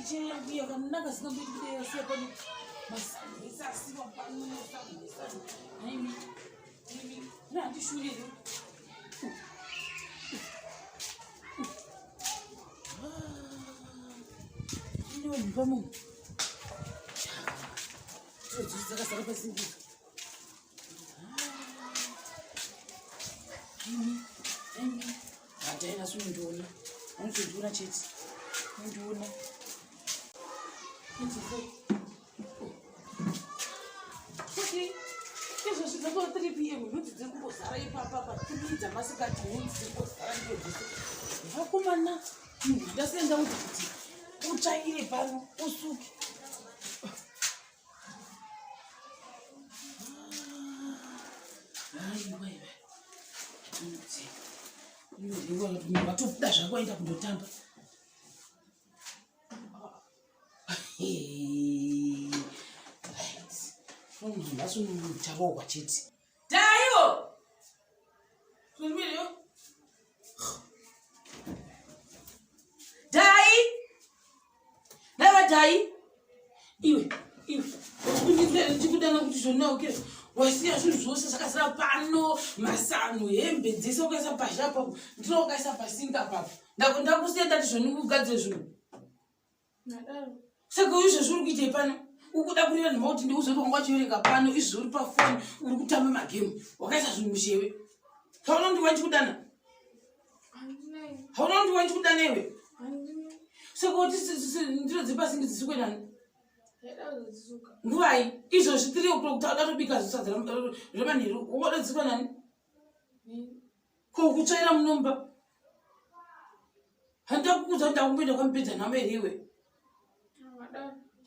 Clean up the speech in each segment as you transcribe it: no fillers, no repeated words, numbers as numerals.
Chichi yakanaka singamboiti kuti yose pano masandisa siwa pano masandisa haimi nandishurire ino ndipamunhu dzakasara pasingizo hataina sunondiona anotondiona chete undiona izvozvi dzakava 3 pm nhunzi dziri kumbozara ipapa patimidza masikati nhunzi dziri kumbozara ndiyodhese vakomana ndasenda kuti utsvaire pano usuke vatobuda zvako waenda kundotamba mhasonutaurwa chete dayo somireyo dai nava dai iwe ndikudana kuti zvonaukira wasiya zvinhu zvose zvakasara pano masano hembe dzese ukaisa pazha papo ndiro ukaisa pasinga papo ndakusiya ndati zvonigugadzire zvinhu saka izvozvi uri kuitei pano ukuda kurira nhema kuti ndiuzoti wanga wachiverenga pano izvi uri pafoni uri kutamba magemu wakaisa zvinhu muchewe hauna kuti wanchikudana hauna kuti wanchikudana iwe saka kuti ndiro dzipasingi dzisikwedani nguvai izvozvi 3 o'clock kuti adatobika zisadza remanheru wakodadzikwa nani ko kutsvaira munomba handakukudza ndakumboenda kwamupedza nhama here iwe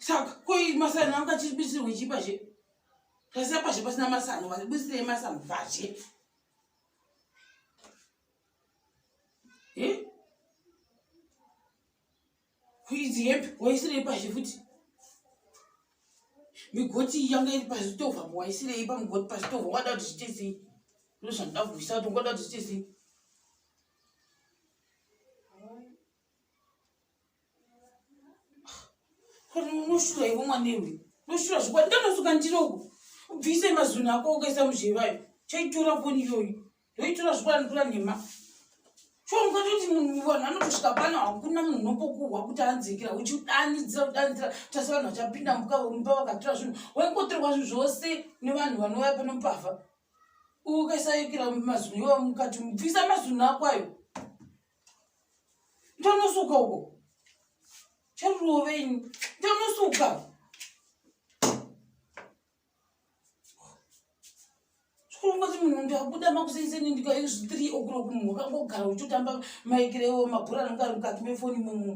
saka koi masano anga chibisirwe chipazhe kasiya pazhe pasina masano wabisirei masano pazhe kuidzi hembe waisirei pazhe futi migoti yanga iri pazvitovha waisirei pamugoti pazvitovha wada kuti zviite sei ndo zvandakubvisa kuti ungada kuti zviite sei unoshura ivo mwanewe unoshura zvikwadi ndanosuka ndiroko ubvise mazunhu ako ukaisa muzhevayo chaitora foni iyoyi ndoitora zvikwadi ndikura nhema chongatoti munhu vanhu anotosvika pano hakuna munhu unombokuhwa kuti anzekera uchidanidzira tasi vanhu vachapinda mumba vakatora zvinhu waingotorwa zvinhu zvose nevanhu vanouya pano mupavha ukaisayikira mazunhu iwo mukati mubvisa mazunhu ako ayo ndonosuka uko charuroveni ndonosuka zvikurongoti munhu ndabuda makuseiseni ndika 3 o'clock munhu wakangogara uchitotamba maikirewo mabhora anonga ari mukati mefoni mumu